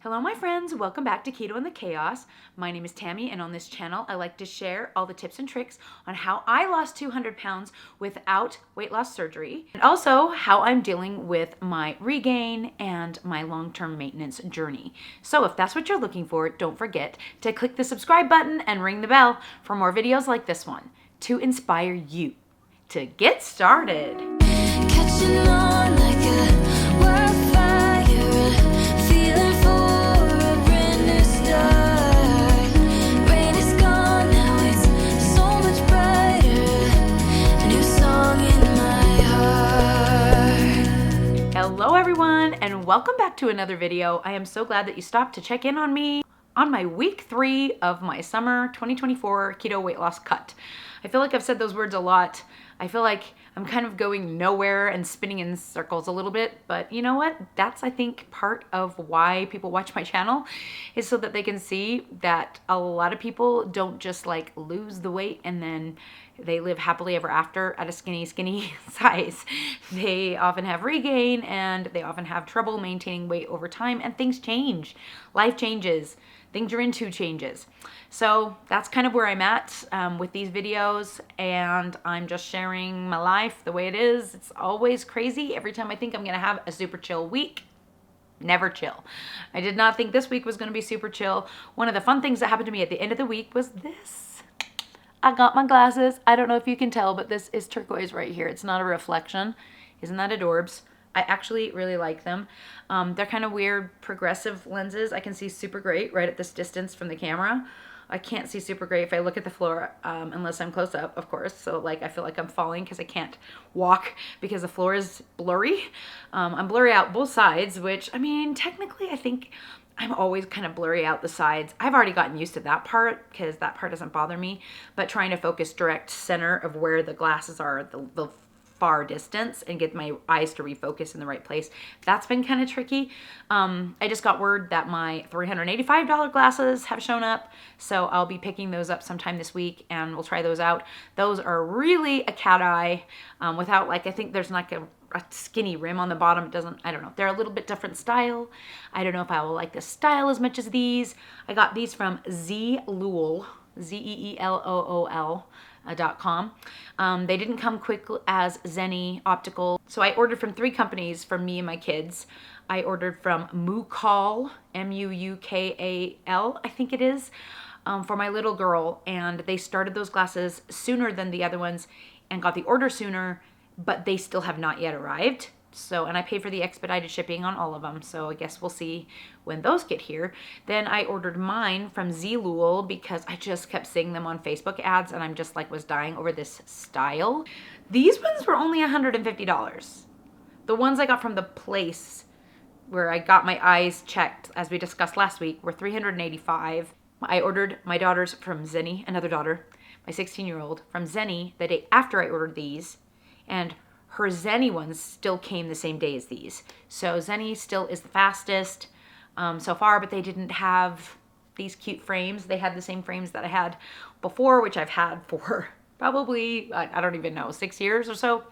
Hello my friends, welcome back to Keto and the Chaos. My name is Tammy, and on this channel I like to share all the tips and tricks on how I lost 200 pounds without weight loss surgery, and also how I'm dealing with my regain and my long-term maintenance journey. So if that's what you're looking for, don't forget to click the subscribe button and ring the bell for more videos like this one to inspire you to get started. Catching on like a wildfire, feeling for a brand new start. Rain is gone, now it's so much brighter. A new song in my heart. Hello everyone, and welcome back to another video. I am so glad that you stopped to check in on me on my week 3 of my summer 2024 keto weight loss cut. I feel like I've said those words a lot. I feel like I'm kind of going nowhere and spinning in circles a little bit, but you know what? That's, I think, part of why people watch my channel, is so that they can see that a lot of people don't just like lose the weight and then they live happily ever after at a skinny size. They often have regain, and they often have trouble maintaining weight over time, and things change. Life changes. Things you're into changes. So that's kind of where I'm at with these videos, and I'm just sharing my life the way it is. It's always crazy. Every time I think I'm gonna have a super chill week, never chill. I did not think this week was gonna be super chill. One of the fun things that happened to me at the end of the week was this. I got my glasses. I don't know if you can tell, but this is turquoise right here. It's not a reflection. Isn't that adorbs? I actually really like them. They're kind of weird progressive lenses. I can see super great right at this distance from the camera. I can't see super great if I look at the floor unless I'm close up, of course. So like I feel like I'm falling because I can't walk because the floor is blurry. I'm blurry out both sides, which, I mean, technically I think I'm always kind of blurry out the sides. I've already gotten used to that part because that part doesn't bother me. But trying to focus direct center of where the glasses are, the far distance, and get my eyes to refocus in the right place, that's been kind of tricky. I just got word that my $385 glasses have shown up, so I'll be picking those up sometime this week, and we'll try those out. Those are really a cat eye, without, like, I think there's like a skinny rim on the bottom. It doesn't, I don't know, they're a little bit different style. I don't know if I will like this style as much as these. I got these from Zelle, ZEELOOL.com. They didn't come quick as Zenny Optical, so I ordered from 3 companies for me and my kids. I ordered from Muukal, M-U-U-K-A-L, I think it is, for my little girl, and they started those glasses sooner than the other ones and got the order sooner, but they still have not yet arrived. So, and I paid for the expedited shipping on all of them, so I guess we'll see when those get here. Then I ordered mine from Zelle because I just kept seeing them on Facebook ads, and I'm just like was dying over this style. These ones were only $150. The ones I got from the place where I got my eyes checked, as we discussed last week, were $385. I ordered my daughter's from Zenny, another daughter, my 16-year-old, from Zenny the day after I ordered these, and her Zenny ones still came the same day as these. So Zenny still is the fastest so far, but they didn't have these cute frames. They had the same frames that I had before, which I've had for probably, I don't even know, 6 years or so.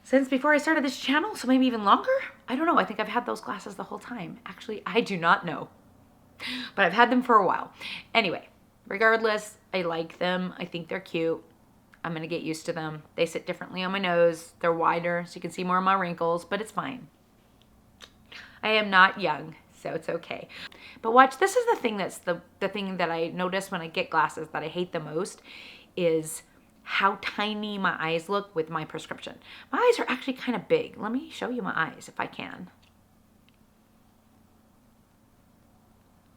Since before I started this channel, so maybe even longer? I don't know. I think I've had those glasses the whole time. Actually, I do not know. But I've had them for a while. Anyway, regardless, I like them. I think they're cute. I'm going to get used to them. They sit differently on my nose. They're wider, so you can see more of my wrinkles, but it's fine. I am not young, so it's okay. But watch, this is the thing that's the thing that I notice when I get glasses that I hate the most, is how tiny my eyes look with my prescription. My eyes are actually kind of big. Let me show you my eyes if I can.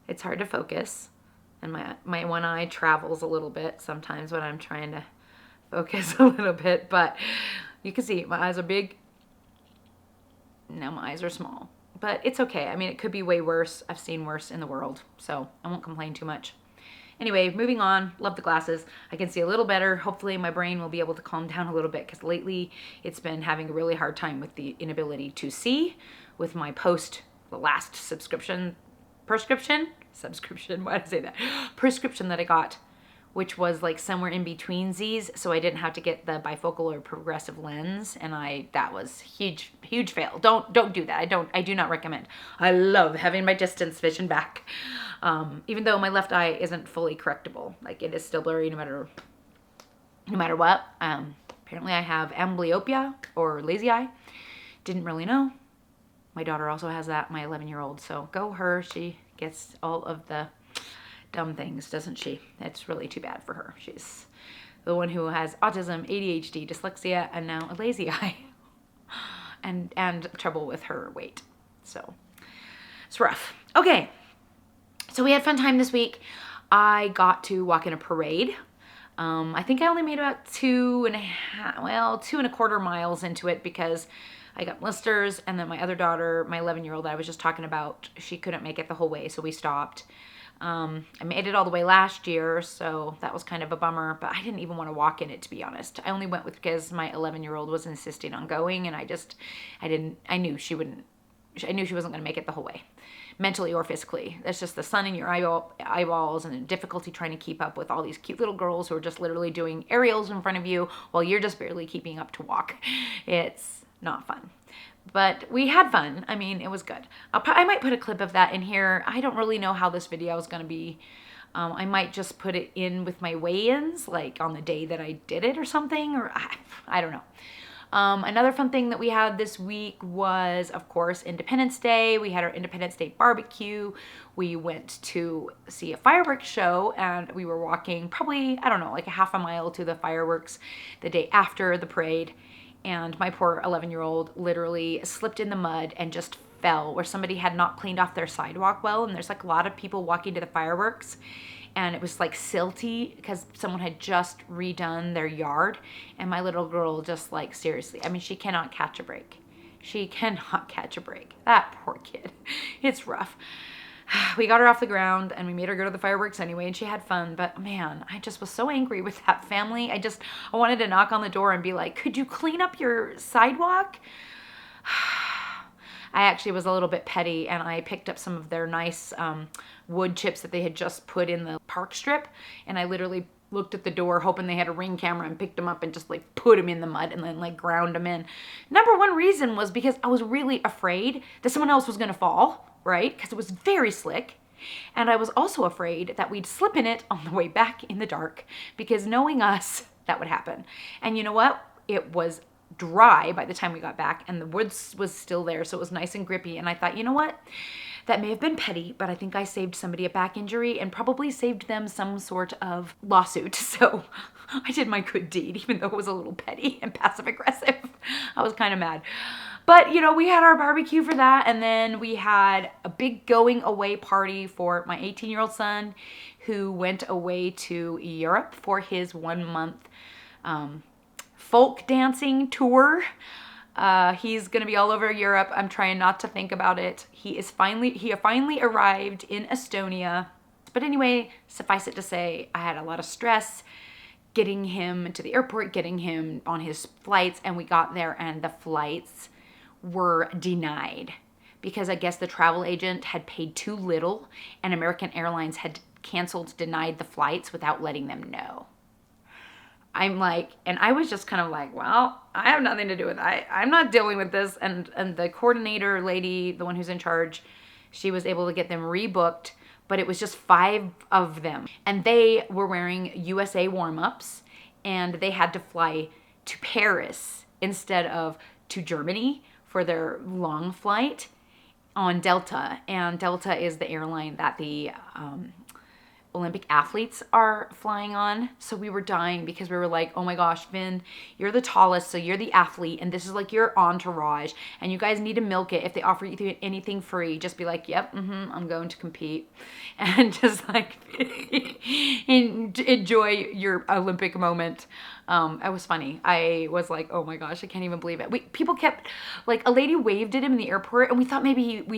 It's hard to focus, and my one eye travels a little bit sometimes when I'm trying to focus a little bit, but you can see my eyes are big. Now my eyes are small, but it's okay. I mean, it could be way worse. I've seen worse in the world, so I won't complain too much. Anyway, moving on. Love the glasses. I can see a little better. Hopefully my brain will be able to calm down a little bit, because lately it's been having a really hard time with the inability to see with my the last prescription, why did I say that? Prescription that I got which was like somewhere in between Z's, so I didn't have to get the bifocal or progressive lens, and that was huge fail. Don't do that. I do not recommend. I love having my distance vision back, even though my left eye isn't fully correctable. Like, it is still blurry no matter what. Apparently I have amblyopia or lazy eye. Didn't really know. My daughter also has that, my 11-year-old. So go her. She gets all of the dumb things, doesn't she? It's really too bad for her. She's the one who has autism, ADHD, dyslexia, and now a lazy eye, and trouble with her weight. So it's rough. Okay, so we had fun time this week. I got to walk in a parade. I think I only made about 2.25 miles into it because I got blisters, and then my other daughter, my 11-year-old that I was just talking about, she couldn't make it the whole way, so we stopped. I made it all the way last year, so that was kind of a bummer, but I didn't even want to walk in it, to be honest. I only went because my 11-year-old was insisting on going, and I knew she wasn't going to make it the whole way, mentally or physically. That's just the sun in your eyeballs and the difficulty trying to keep up with all these cute little girls who are just literally doing aerials in front of you while you're just barely keeping up to walk. It's not fun. But we had fun. I mean, it was good. I might put a clip of that in here. I don't really know how this video is going to be. I might just put it in with my weigh-ins, like on the day that I did it or something, or I don't know. Another fun thing that we had this week was, of course, Independence Day. We had our Independence Day barbecue. We went to see a fireworks show, and we were walking probably, I don't know, like a half a mile to the fireworks the day after the parade. And my poor 11-year-old literally slipped in the mud and just fell, where somebody had not cleaned off their sidewalk well. And there's like a lot of people walking to the fireworks, and it was like silty because someone had just redone their yard. And my little girl just, like, seriously, I mean, she cannot catch a break. She cannot catch a break. That poor kid. It's rough. We got her off the ground, and we made her go to the fireworks anyway, and she had fun. But man, I just was so angry with that family. I wanted to knock on the door and be like, could you clean up your sidewalk? I actually was a little bit petty, and I picked up some of their nice wood chips that they had just put in the park strip, and I literally looked at the door hoping they had a Ring camera and picked them up and just like put them in the mud and then like ground them in. Number one reason was because I was really afraid that someone else was going to fall, right? Because it was very slick. And I was also afraid that we'd slip in it on the way back in the dark, because knowing us, that would happen. And you know what? It was dry by the time we got back, and the wood was still there, so it was nice and grippy. And I thought, you know what? That may have been petty, but I think I saved somebody a back injury and probably saved them some sort of lawsuit. So I did my good deed, even though it was a little petty and passive aggressive. I was kind of mad. But, you know, we had our barbecue for that, and then we had a big going away party for my 18-year-old son, who went away to Europe for his 1-month folk dancing tour. He's gonna be all over Europe. I'm trying not to think about it. He finally arrived in Estonia. But anyway, suffice it to say, I had a lot of stress getting him to the airport, getting him on his flights, and we got there and the flights were denied because I guess the travel agent had paid too little, and American Airlines had denied the flights without letting them know. I'm like, and I was just kind of like, well, I have nothing to do with it. I'm not dealing with this. And the coordinator lady, the one who's in charge, she was able to get them rebooked, but it was just 5 of them. And they were wearing USA warm-ups, and they had to fly to Paris instead of to Germany for their long flight on Delta. And Delta is the airline that the Olympic athletes are flying on. So we were dying because we were like, oh my gosh, Vin, you're the tallest, so you're the athlete, and this is like your entourage, and you guys need to milk it. If they offer you anything free, just be like, yep, I'm going to compete, and just like enjoy your Olympic moment. It was funny. I was like, oh my gosh, I can't even believe it. People kept, like, a lady waved at him in the airport, and we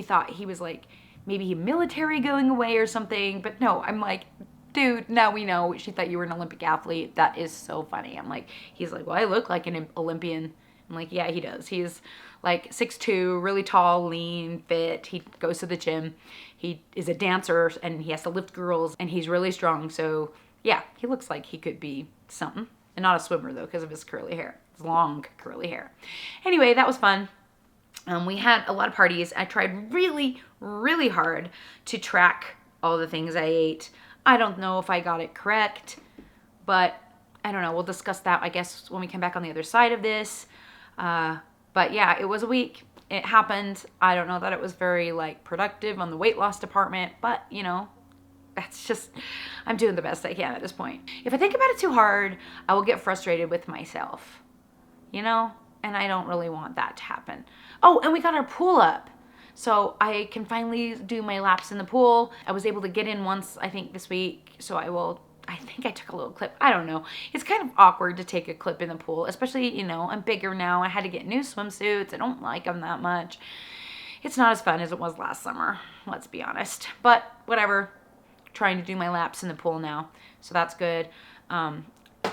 thought he was like, maybe he military going away or something. But no, I'm like, dude, now we know she thought you were an Olympic athlete. That is so funny. I'm like, he's like, well, I look like an Olympian. I'm like, yeah, he does. He's like 6'2", really tall, lean, fit. He goes to the gym. He is a dancer, and he has to lift girls, and he's really strong. So Yeah, he looks like he could be something. And not a swimmer, though, because of his curly hair. His long curly hair. Anyway, that was fun. We had a lot of parties. I tried really, really hard to track all the things I ate. I don't know if I got it correct, but I don't know. We'll discuss that, I guess, when we come back on the other side of this. But yeah, it was a week. It happened. I don't know that it was very like productive on the weight loss department, but you know, that's just, I'm doing the best I can at this point. If I think about it too hard, I will get frustrated with myself, you know, and I don't really want that to happen. Oh, and we got our pool up. So I can finally do my laps in the pool. I was able to get in once, I think, this week. So I think I took a little clip. I don't know. It's kind of awkward to take a clip in the pool, especially, you know, I'm bigger now. I had to get new swimsuits. I don't like them that much. It's not as fun as it was last summer, let's be honest. But whatever. Trying to do my laps in the pool now. So that's good.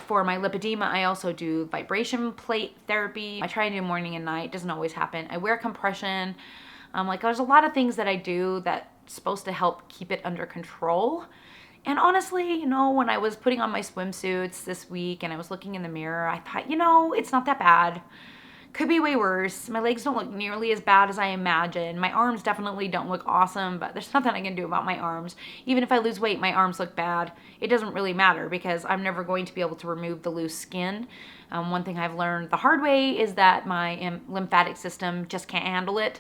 For my lipedema, I also do vibration plate therapy. I try to do morning and night. Doesn't always happen. I wear compression. Like there's a lot of things that I do that's supposed to help keep it under control. And honestly, you know, when I was putting on my swimsuits this week and I was looking in the mirror, I thought, you know, it's not that bad. Could be way worse. My legs don't look nearly as bad as I imagine. My arms definitely don't look awesome, but there's nothing I can do about my arms. Even if I lose weight, my arms look bad. It doesn't really matter because I'm never going to be able to remove the loose skin. One thing I've learned the hard way is that my lymphatic system just can't handle it.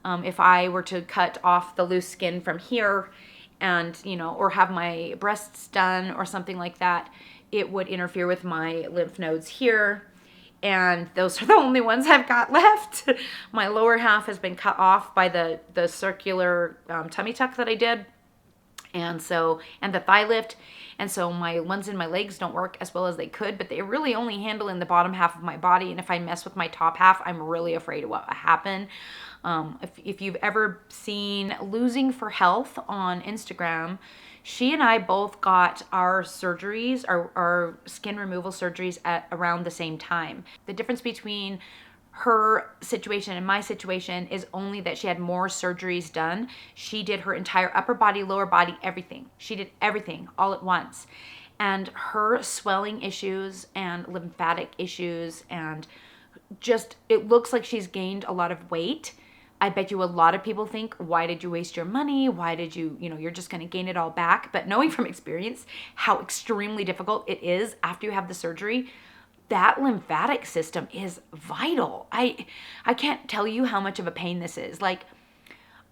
If I were to cut off the loose skin from here and, you know, or have my breasts done or something like that, it would interfere with my lymph nodes here. And those are the only ones I've got left. My lower half has been cut off by the circular tummy tuck that I did. And the thigh lift. And so my ones in my legs don't work as well as they could, but they really only handle in the bottom half of my body. And if I mess with my top half, I'm really afraid of what will happen. If you've ever seen Losing for Health on Instagram, she and I both got our surgeries, our skin removal surgeries at around the same time. The difference between her situation and my situation is only that she had more surgeries done. She did her entire upper body, lower body, everything. She did everything all at once. And her swelling issues and lymphatic issues and just, it looks like she's gained a lot of weight. I bet you a lot of people think, why did you waste your money? Why did you, you're just going to gain it all back. But knowing from experience how extremely difficult it is after you have the surgery, that lymphatic system is vital. I can't tell you how much of a pain this is. Like,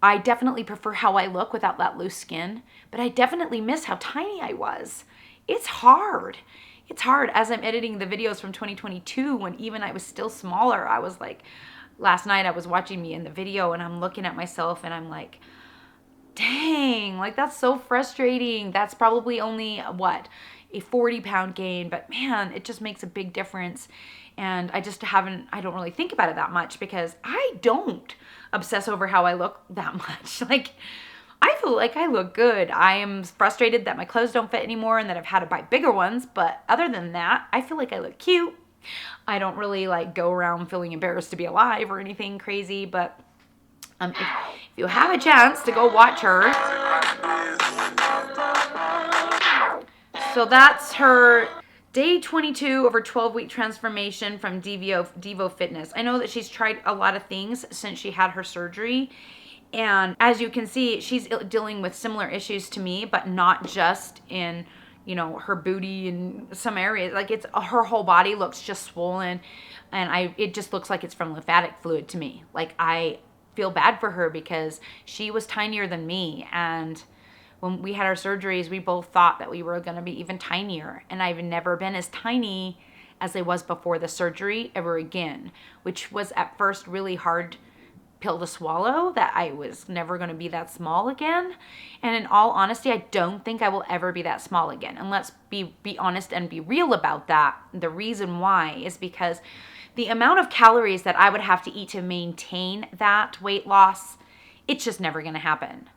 I definitely prefer how I look without that loose skin, but I definitely miss how tiny I was. It's hard. It's hard as I'm editing the videos from 2022 when even I was still smaller. I was like, last night I was watching me in the video and I'm looking at myself and I'm like, dang, like that's so frustrating. That's probably only a 40-pound gain, but man, it just makes a big difference. And I don't really think about it that much because I don't obsess over how I look that much. Like, I feel like I look good. I am frustrated that my clothes don't fit anymore and that I've had to buy bigger ones. But other than that, I feel like I look cute. I don't really like go around feeling embarrassed to be alive or anything crazy, but if you have a chance to go watch her. So that's her day 22 of her 12-week transformation from Devo Fitness. I know that she's tried a lot of things since she had her surgery. And as you can see, she's dealing with similar issues to me, but not just in her booty and some areas. Like, it's her whole body looks just swollen, and it just looks like it's from lymphatic fluid to me. Like, I feel bad for her because she was tinier than me, and when we had our surgeries, we both thought that we were going to be even tinier, and I've never been as tiny as I was before the surgery ever again, which was at first really hard pill to swallow, that I was never going to be that small again. And in all honesty, I don't think I will ever be that small again. And let's be honest and be real about that. The reason why is because the amount of calories that I would have to eat to maintain that weight loss, it's just never going to happen.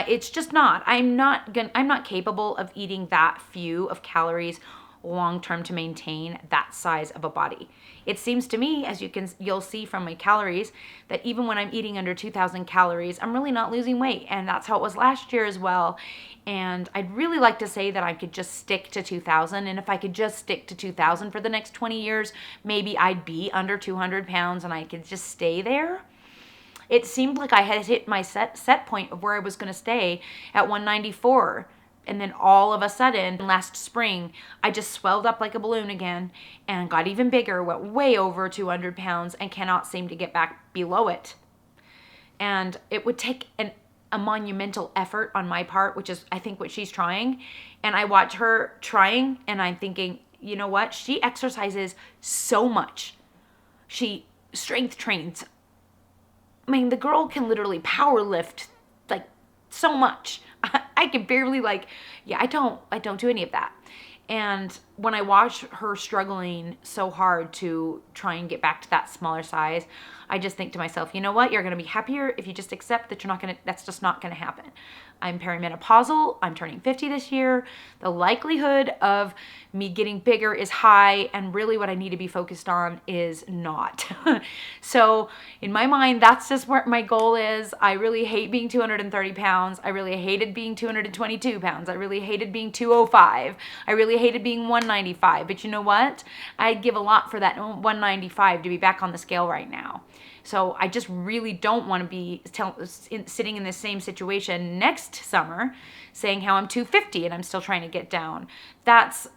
It's just not. I'm not capable of eating that few of calories long term to maintain that size of a body. It seems to me, as you'll see from my calories, that even when I'm eating under 2,000 calories, I'm really not losing weight. And that's how it was last year as well. And I'd really like to say that I could just stick to 2,000. And if I could just stick to 2,000 for the next 20 years, maybe I'd be under 200 pounds and I could just stay there. It seemed like I had hit my set point of where I was going to stay at 194. And then all of a sudden, last spring, I just swelled up like a balloon again and got even bigger, went way over 200 pounds and cannot seem to get back below it. And it would take a monumental effort on my part, which is, I think, what she's trying. And I watch her trying and I'm thinking, you know what? She exercises so much. She strength trains. I mean, the girl can literally power lift like so much. I can barely I don't do any of that. And when I watch her struggling so hard to try and get back to that smaller size, I just think to myself, you know what? You're going to be happier if you just accept that that's just not going to happen. I'm perimenopausal. I'm turning 50 this year. The likelihood of me getting bigger is high, and really what I need to be focused on is not. So in my mind, that's just where my goal is. I really hate being 230 pounds. I really hated being 222 pounds. I really hated being 205. I really hated being 195. But you know what? I'd give a lot for that 195 to be back on the scale right now. So I just really don't want to be sitting in the same situation next summer saying how I'm 250 and I'm still trying to get down. That's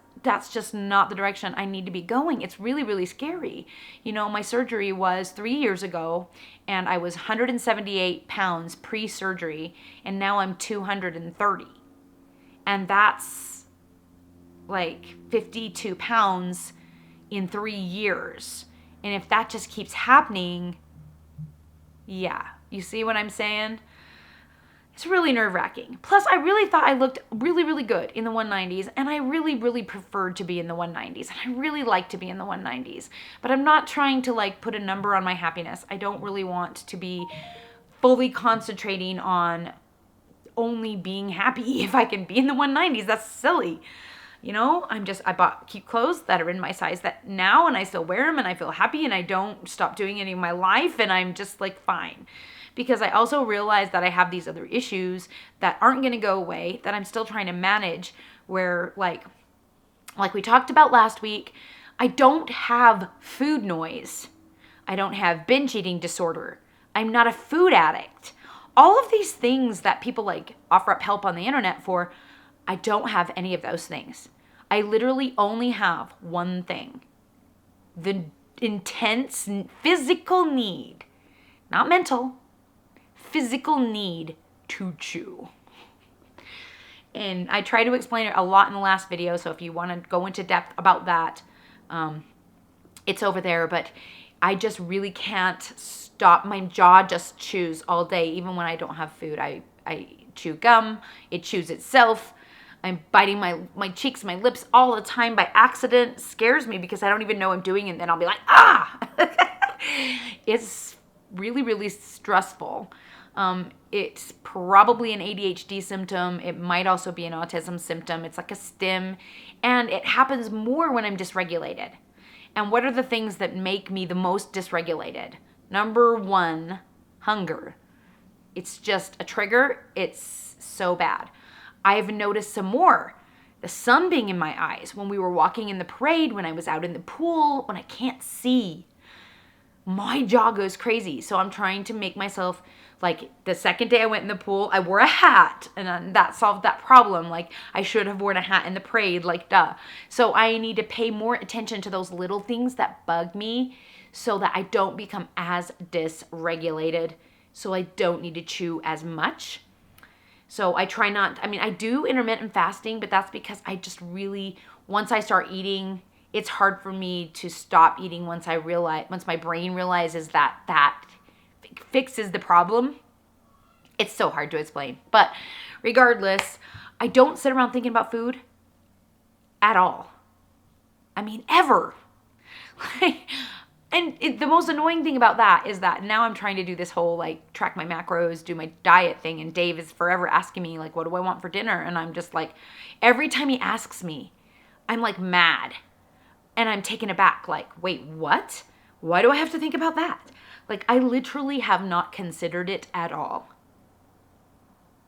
just not the direction I need to be going. It's really, really scary. You know, my surgery was 3 years ago and I was 178 pounds pre-surgery and now I'm 230. And that's like 52 pounds in 3 years. And if that just keeps happening, yeah, you see what I'm saying? It's really nerve-wracking. Plus, I really thought I looked really, really good in the 190s, and I really, really preferred to be in the 190s, and I really like to be in the 190s. But I'm not trying to put a number on my happiness. I don't really want to be fully concentrating on only being happy if I can be in the 190s. That's silly. You know, I bought cute clothes that are in my size that now, and I still wear them and I feel happy and I don't stop doing any of my life and I'm just fine. Because I also realize that I have these other issues that aren't going to go away, that I'm still trying to manage, where like we talked about last week, I don't have food noise. I don't have binge eating disorder. I'm not a food addict. All of these things that people offer up help on the internet for, I don't have any of those things. I literally only have one thing. The intense physical need, not mental, physical need to chew. And I try to explain it a lot in the last video, so if you want to go into depth about that, it's over there. But I just really can't stop. My jaw just chews all day, even when I don't have food. I chew gum. It chews itself. I'm biting my cheeks, my lips all the time by accident. It scares me because I don't even know I'm doing it. And then I'll be like, ah! It's really, really stressful. It's probably an ADHD symptom. It might also be an autism symptom. It's like a stim. And it happens more when I'm dysregulated. And what are the things that make me the most dysregulated? Number one, hunger. It's just a trigger. It's so bad. I've noticed some more. The sun being in my eyes when we were walking in the parade, when I was out in the pool, when I can't see. My jaw goes crazy. So I'm trying to make myself, the second day I went in the pool, I wore a hat and that solved that problem. I should have worn a hat in the parade, duh. So I need to pay more attention to those little things that bug me so that I don't become as dysregulated. So I don't need to chew as much. So I try not, I do intermittent fasting, but that's because I just really, once I start eating, it's hard for me to stop eating once my brain realizes that fixes the problem. It's so hard to explain. But regardless, I don't sit around thinking about food at all. Ever. And the most annoying thing about that is that now I'm trying to do this whole track my macros, do my diet thing, and Dave is forever asking me what do I want for dinner? And I'm just every time he asks me, I'm like mad. And I'm taken aback, like, wait, what? Why do I have to think about that? Like, I literally have not considered it at all.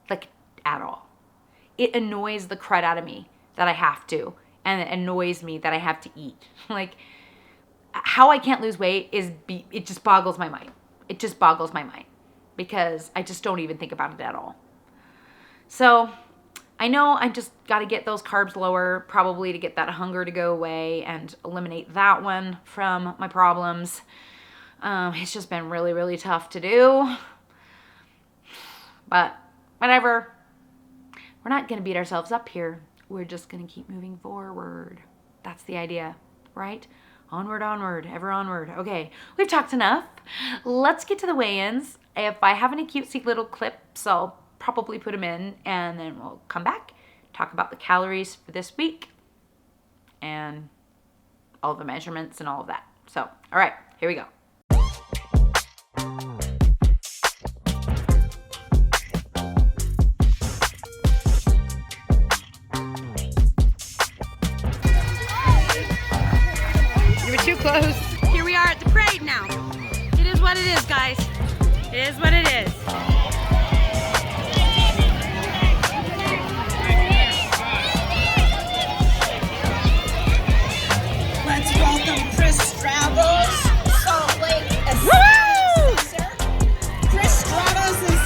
Like, at all. It annoys the crud out of me that I have to, and it annoys me that I have to eat. Like, how I can't lose weight it just boggles my mind. It just boggles my mind because I just don't even think about it at all. So I know I just got to get those carbs lower, probably to get that hunger to go away and eliminate that one from my problems. It's just been really, really tough to do. But whatever. We're not going to beat ourselves up here. We're just going to keep moving forward. That's the idea, right? Onward, onward, ever onward. Okay, we've talked enough. Let's get to the weigh-ins. If I have any cutesy little clips, I'll probably put them in, and then we'll come back, talk about the calories for this week, and all the measurements and all of that. So, all right, here we go. You were too close. Here we are at the parade now. It is what it is, guys. It is what it is. Let's welcome Chris Stravos, Salt Lake as Chris Stravos is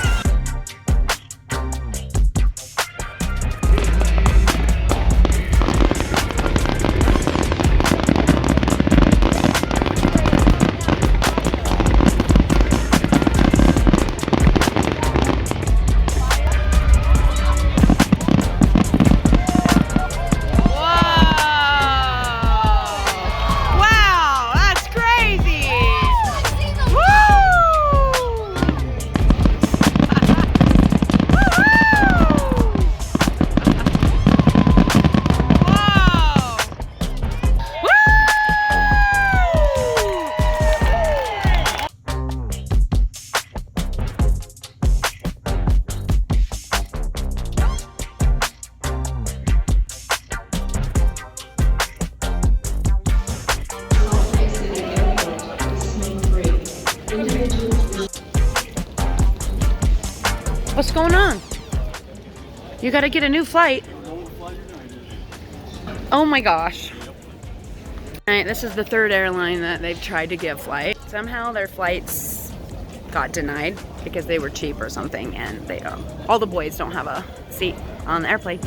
What's going on? You gotta get a new flight. Oh my gosh. Alright, this is the third airline that they've tried to give flight. Somehow their flights got denied because they were cheap or something, and they all the boys don't have a seat on the airplane.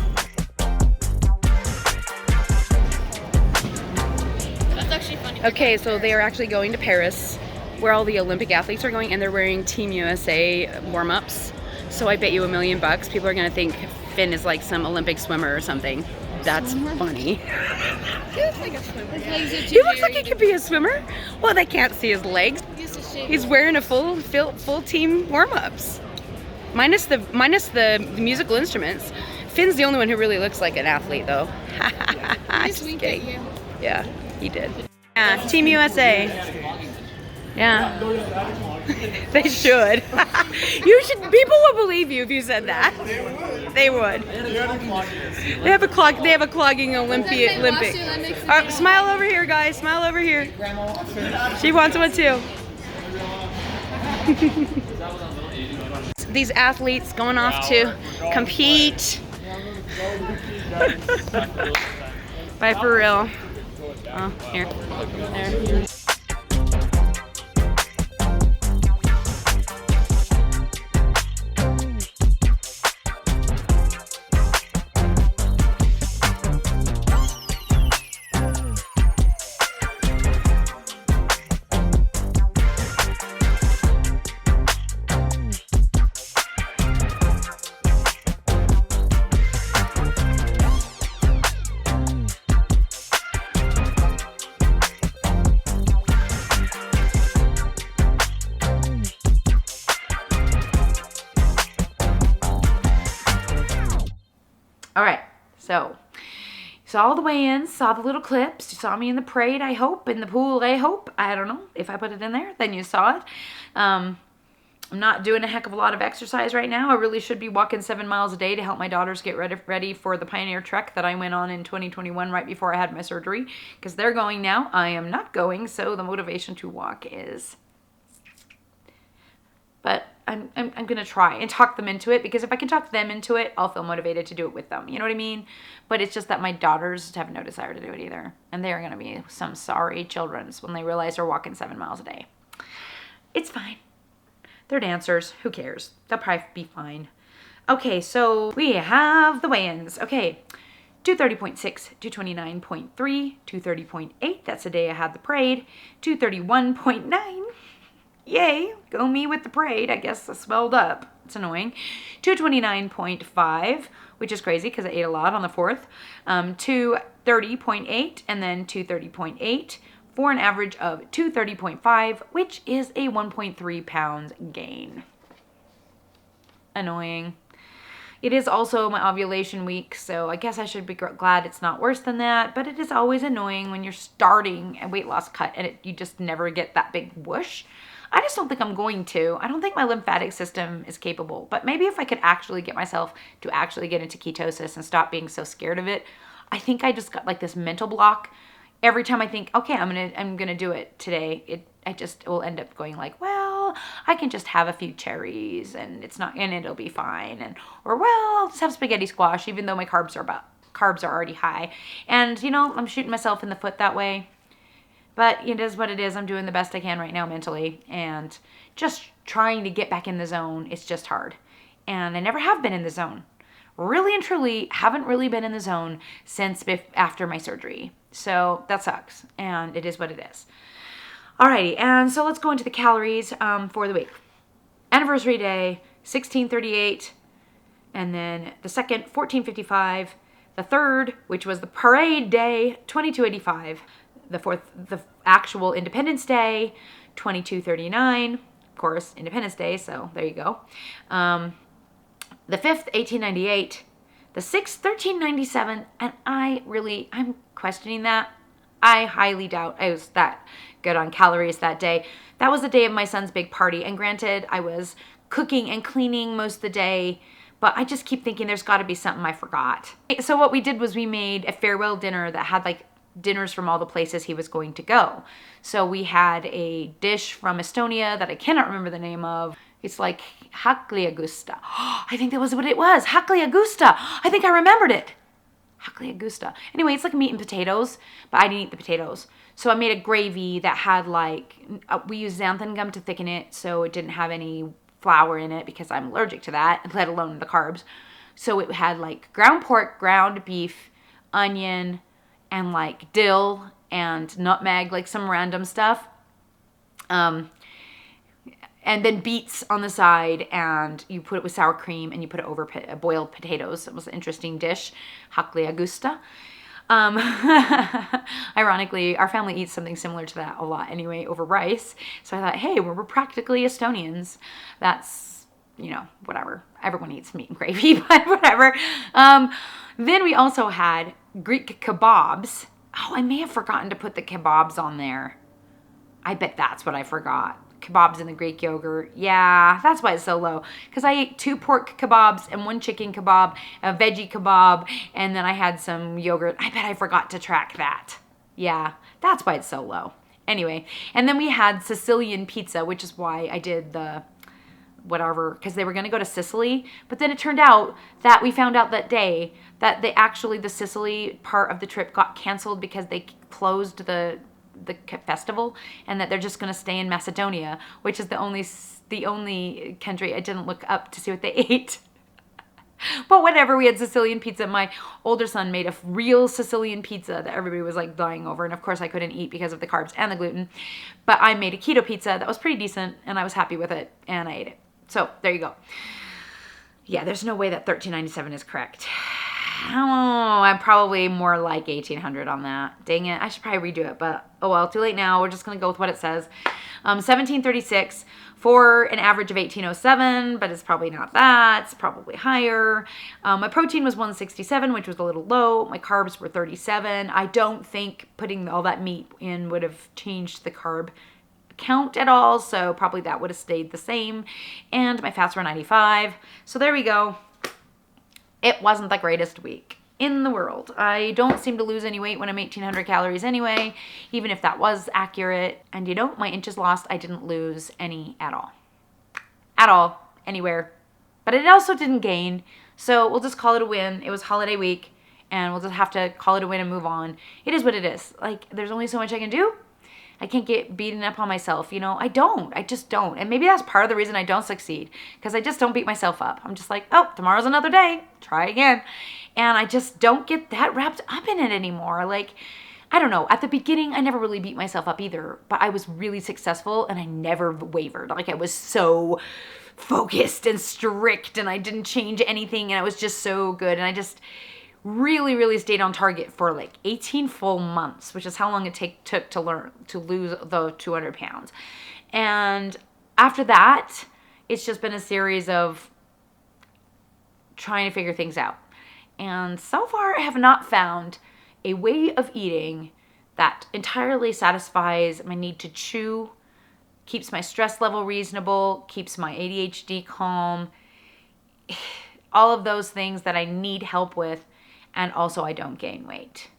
That's actually funny. Okay, so they are actually going to Paris, where all the Olympic athletes are going, and they're wearing Team USA warm-ups. So I bet you $1 million people are gonna think Finn is like some Olympic swimmer or something. That's funny. He looks like a swimmer. He looks like he could be a swimmer. Well, they can't see his legs. He's wearing a full team warm-ups, minus the musical instruments. Finn's the only one who really looks like an athlete, though. Just kidding. Yeah, he did. Yeah, Team USA. Yeah. They should. You should. People would believe you if you said that. They would. They have a clogging Olympic. Smile over here, guys. Smile over here. She wants one too. These athletes going off to compete. Bye for real. Oh, here. There. All right, so you saw all the weigh-ins, saw the little clips, you saw me in the parade, I hope, in the pool, I hope. I don't know, if I put it in there, then you saw it. I'm not doing a heck of a lot of exercise right now. I really should be walking 7 miles a day to help my daughters get ready for the Pioneer Trek that I went on in 2021 right before I had my surgery, because they're going now. I am not going, so the motivation to walk is... But I'm going to try and talk them into it, because if I can talk them into it, I'll feel motivated to do it with them. You know what I mean? But it's just that my daughters have no desire to do it either. And they're going to be some sorry childrens when they realize they're walking 7 miles a day. It's fine. They're dancers. Who cares? They'll probably be fine. Okay, so we have the weigh-ins. Okay, 230.6, 229.3, 230.8. That's the day I had the parade. 231.9. Yay, go me with the parade. I guess I swelled up. It's annoying. 229.5, which is crazy because I ate a lot on the 4th. 230.8 and then 230.8 for an average of 230.5, which is a 1.3 pounds gain. Annoying. It is also my ovulation week, so I guess I should be glad it's not worse than that, but it is always annoying when you're starting a weight loss cut and you just never get that big whoosh. I just don't think I'm going to. I don't think my lymphatic system is capable, but maybe if I could actually get myself to actually get into ketosis and stop being so scared of it. I think I just got like this mental block. Every time I think, okay, I'm gonna do it today, I just will end up going like, well, I can just have a few cherries and it'll be fine, or well, I'll just have spaghetti squash, even though my carbs are already high, and you know, I'm shooting myself in the foot that way. But it is what it is. I'm doing the best I can right now mentally, and just trying to get back in the zone. It's just hard, and I never have been in the zone. Really and truly haven't really been in the zone since after my surgery. So that sucks, and it is what it is. Alrighty, and so let's go into the calories for the week. Anniversary day, 1638, and then the second, 1455, the third, which was the parade day, 2285, the fourth, the actual Independence Day, 2239, of course, Independence Day, so there you go. The 5th, 1898, the 6th, 1397, and I'm questioning that. I highly doubt I was that good on calories that day. That was the day of my son's big party, and granted, I was cooking and cleaning most of the day, but I just keep thinking there's got to be something I forgot. So what we did was we made a farewell dinner that had like dinners from all the places he was going to go. So we had a dish from Estonia that I cannot remember the name of. It's like Hakliagusta. I think that was what it was. Hakliagusta. I think I remembered it. Hakliagusta. Anyway, it's like meat and potatoes, but I didn't eat the potatoes. So I made a gravy that had like, we used xanthan gum to thicken it, so it didn't have any flour in it because I'm allergic to that, let alone the carbs. So it had like ground pork, ground beef, onion, and like dill and nutmeg, like some random stuff. And then beets on the side, and you put it with sour cream, and you put it over boiled potatoes. It was an interesting dish, Hakliagusta. Ironically, our family eats something similar to that a lot anyway, over rice. So I thought, hey, we're practically Estonians. That's, you know, whatever. Everyone eats meat and gravy, but whatever. Then we also had Greek kebabs. Oh, I may have forgotten to put the kebabs on there. I bet that's what I forgot. Kebabs in the Greek yogurt. Yeah, that's why it's so low. Because I ate 2 pork kebabs and 1 chicken kebab, a veggie kebab, and then I had some yogurt. I bet I forgot to track that. Yeah, that's why it's so low. Anyway, and then we had Sicilian pizza, which is why I did the whatever, because they were going to go to Sicily. But then it turned out that we found out that day that the Sicily part of the trip got canceled because they closed the festival, and that they're just going to stay in Macedonia, which is the only country I didn't look up to see what they ate. But whatever, we had Sicilian pizza. My older son made a real Sicilian pizza that everybody was like dying over, and of course I couldn't eat because of the carbs and the gluten, but I made a keto pizza that was pretty decent, and I was happy with it, and I ate it. So there you go. Yeah, there's no way that 1397 is correct. Oh, I'm probably more like 1800 on that. Dang it. I should probably redo it, but oh well, too late now. We're just going to go with what it says. 1736 for an average of 1807, but it's probably not that. It's probably higher. My protein was 167, which was a little low. My carbs were 37. I don't think putting all that meat in would have changed the carb count at all, so probably that would have stayed the same. And my fats were 95. So there we go. It wasn't the greatest week in the world. I don't seem to lose any weight when I'm 1,800 calories anyway, even if that was accurate. And you know, my inches lost, I didn't lose any at all. At all, anywhere. But it also didn't gain, so we'll just call it a win. It was holiday week, and we'll just have to call it a win and move on. It is what it is. Like, there's only so much I can do. I can't get beaten up on myself, you know? I just don't. And maybe that's part of the reason I don't succeed, because I just don't beat myself up. I'm just like, oh, tomorrow's another day. Try again. And I just don't get that wrapped up in it anymore. Like, I don't know. At the beginning, I never really beat myself up either, but I was really successful and I never wavered. Like, I was so focused and strict and I didn't change anything and I was just so good. And I just really, really stayed on target for like 18 full months, which is how long it took to lose the 200 pounds. And after that, it's just been a series of trying to figure things out. And so far, I have not found a way of eating that entirely satisfies my need to chew, keeps my stress level reasonable, keeps my ADHD calm, all of those things that I need help with, and also I don't gain weight.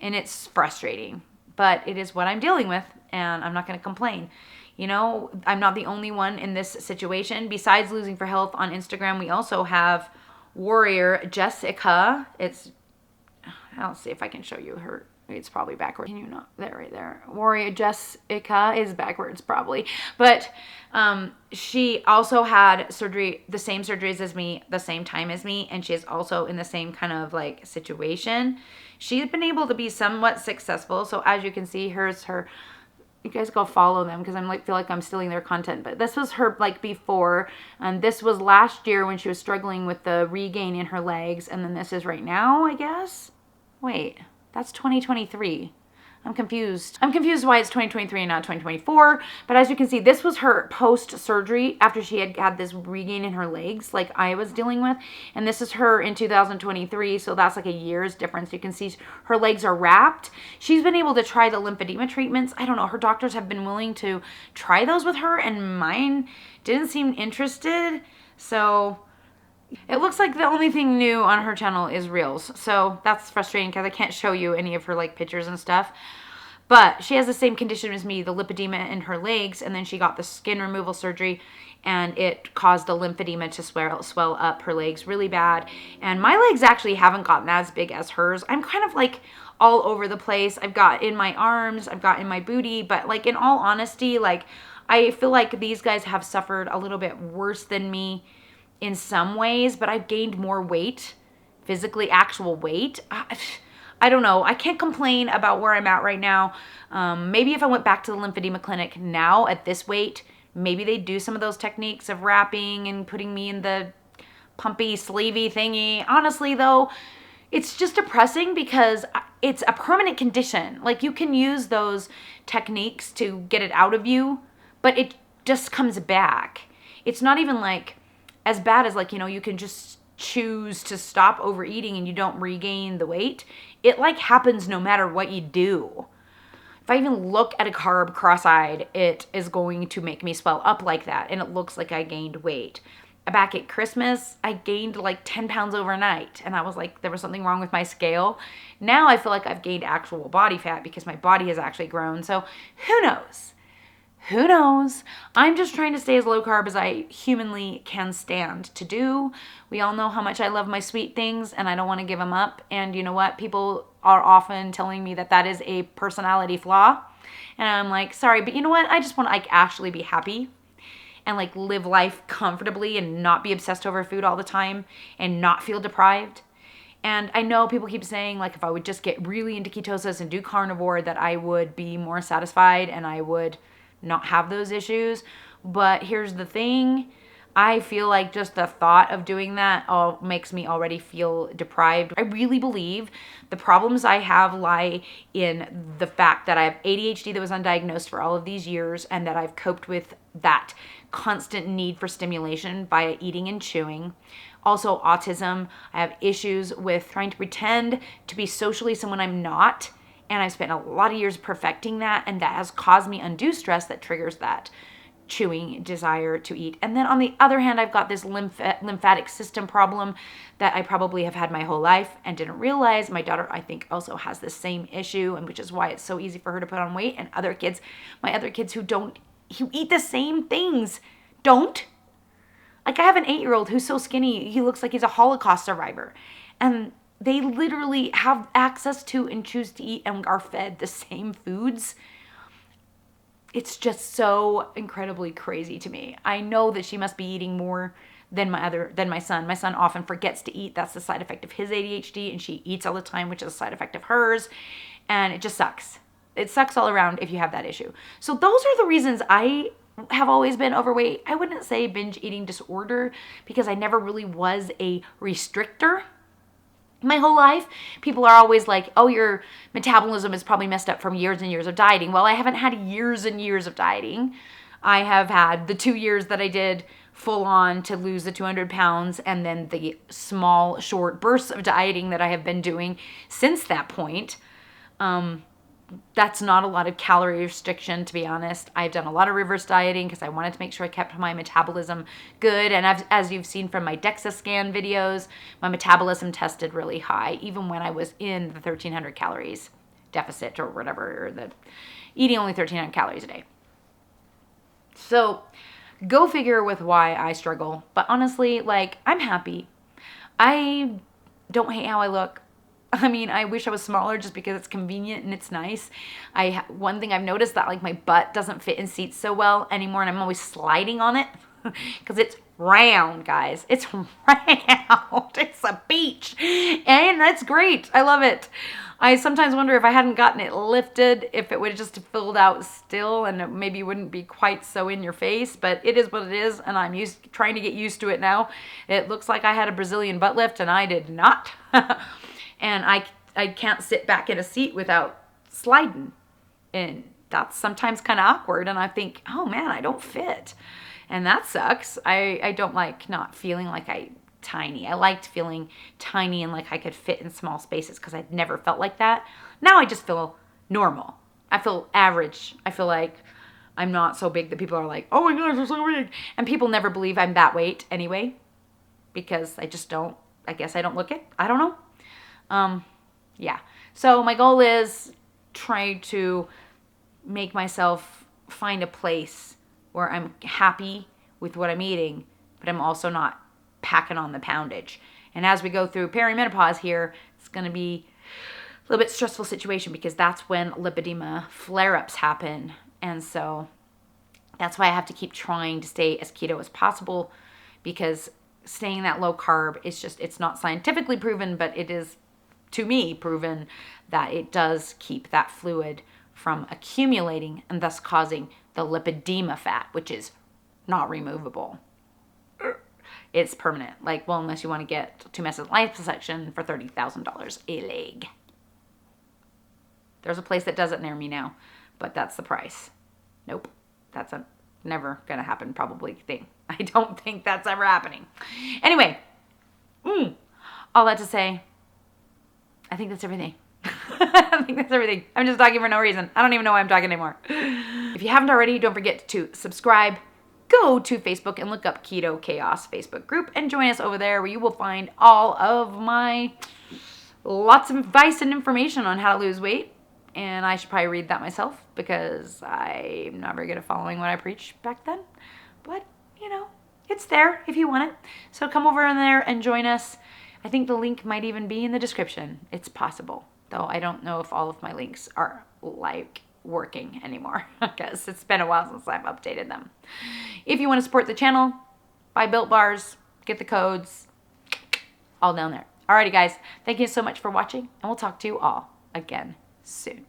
And it's frustrating, but it is what I'm dealing with, and I'm not going to complain. You know, I'm not the only one in this situation. Besides Losing for Health on Instagram, we also have Warrior Jessica. I'll see if I can show you her. It's probably backwards. Can you not? There, right there. Warrior Jessica is backwards probably. But she also had surgery, the same surgeries as me, the same time as me. And she is also in the same kind of like situation. She's been able to be somewhat successful. So as you can see, you guys go follow them because feel like I'm stealing their content. But this was her like before. And this was last year when she was struggling with the regain in her legs. And then this is right now, I guess. Wait, that's 2023. I'm confused. I'm confused why it's 2023 and not 2024. But as you can see, this was her post-surgery after she had this regain in her legs like I was dealing with. And this is her in 2023. So that's like a year's difference. You can see her legs are wrapped. She's been able to try the lymphedema treatments. I don't know. Her doctors have been willing to try those with her. And mine didn't seem interested. So it looks like the only thing new on her channel is Reels. So that's frustrating because I can't show you any of her like pictures and stuff. But she has the same condition as me, the lipedema in her legs. And then she got the skin removal surgery and it caused a lymphedema to swell up her legs really bad. And my legs actually haven't gotten as big as hers. I'm kind of like all over the place. I've got in my arms, I've got in my booty. But like in all honesty, like I feel like these guys have suffered a little bit worse than me in some ways, but I've gained more weight, physically actual weight. I don't know. I can't complain about where I'm at right now. Maybe if I went back to the lymphedema clinic now at this weight, maybe they'd do some of those techniques of wrapping and putting me in the pumpy, sleevey thingy. Honestly, though, it's just depressing because it's a permanent condition. Like, you can use those techniques to get it out of you, but it just comes back. It's not even like as bad as like, you know, you can just choose to stop overeating and you don't regain the weight. It like happens no matter what you do. If I even look at a carb cross-eyed, it is going to make me swell up like that. And it looks like I gained weight. Back at Christmas, I gained like 10 pounds overnight. And I was like, there was something wrong with my scale. Now I feel like I've gained actual body fat because my body has actually grown. So who knows? Who knows? I'm just trying to stay as low carb as I humanly can stand to do. We all know how much I love my sweet things and I don't want to give them up. And you know what? People are often telling me that that is a personality flaw. And I'm like, sorry, but you know what? I just want to like actually be happy and like live life comfortably and not be obsessed over food all the time and not feel deprived. And I know people keep saying like if I would just get really into ketosis and do carnivore that I would be more satisfied and I would not have those issues. But here's the thing. I feel like just the thought of doing that makes me already feel deprived. I really believe the problems I have lie in the fact that I have ADHD that was undiagnosed for all of these years and that I've coped with that constant need for stimulation via eating and chewing. Also autism. I have issues with trying to pretend to be socially someone I'm not And I spent a lot of years perfecting that, and that has caused me undue stress that triggers that chewing desire to eat. And then on the other hand, I've got this lymphatic system problem that I probably have had my whole life and didn't realize. My daughter, I think, also has the same issue, and which is why it's so easy for her to put on weight. And other kids, my other kids who eat the same things, don't. Like, I have an 8-year-old who's so skinny, he looks like he's a Holocaust survivor. And they literally have access to and choose to eat and are fed the same foods. It's just so incredibly crazy to me. I know that she must be eating more than my son. My son often forgets to eat. That's the side effect of his ADHD, and she eats all the time, which is a side effect of hers. And it just sucks. It sucks all around if you have that issue. So those are the reasons I have always been overweight. I wouldn't say binge eating disorder because I never really was a restrictor. My whole life, people are always like, oh, your metabolism is probably messed up from years and years of dieting. Well, I haven't had years and years of dieting. I have had the 2 years that I did full on to lose the 200 pounds, and then the small, short bursts of dieting that I have been doing since that point. That's not a lot of calorie restriction, to be honest. I've done a lot of reverse dieting because I wanted to make sure I kept my metabolism good. And as you've seen from my DEXA scan videos, my metabolism tested really high, even when I was in the 1,300 calories deficit or whatever, or the eating only 1,300 calories a day. So go figure with why I struggle. But honestly, like, I'm happy. I don't hate how I look. I mean, I wish I was smaller just because it's convenient and it's nice. One thing I've noticed that, like, my butt doesn't fit in seats so well anymore, and I'm always sliding on it because it's round, guys. It's round. It's a beach, and that's great. I love it. I sometimes wonder if I hadn't gotten it lifted, if it would have just filled out still, and it maybe wouldn't be quite so in your face, but it is what it is, and I'm trying to get used to it now. It looks like I had a Brazilian butt lift, and I did not. And I can't sit back in a seat without sliding. And that's sometimes kind of awkward. And I think, oh man, I don't fit. And that sucks. I don't like not feeling like I'm tiny. I liked feeling tiny and like I could fit in small spaces because I'd never felt like that. Now I just feel normal. I feel average. I feel like I'm not so big that people are like, oh my gosh, you're so big. And people never believe I'm that weight anyway, because I just don't, I guess I don't look it. I don't know. Yeah. So my goal is try to make myself find a place where I'm happy with what I'm eating, but I'm also not packing on the poundage. And as we go through perimenopause here, it's going to be a little bit stressful situation because that's when lipedema flare-ups happen. And so that's why I have to keep trying to stay as keto as possible, because staying that low carb is just, it's not scientifically proven, but it is, to me, proven that it does keep that fluid from accumulating and thus causing the lipedema fat, which is not removable. It's permanent. Like, well, unless you want to get 2 meses of liposuction for $30,000 a leg. There's a place that does it near me now, but that's the price. Nope. That's a never gonna happen probably thing. I don't think that's ever happening. Anyway, all that to say, I think that's everything. I think that's everything. I'm just talking for no reason. I don't even know why I'm talking anymore. If you haven't already, don't forget to subscribe. Go to Facebook and look up Keto Chaos Facebook group and join us over there, where you will find all of my lots of advice and information on how to lose weight. And I should probably read that myself because I'm not very good at following what I preached back then. But, you know, it's there if you want it. So come over in there and join us. I think the link might even be in the description. It's possible, though I don't know if all of my links are like working anymore because it's been a while since I've updated them. If you want to support the channel, buy Built Bars, get the codes, all down there. Alrighty guys, thank you so much for watching, and we'll talk to you all again soon.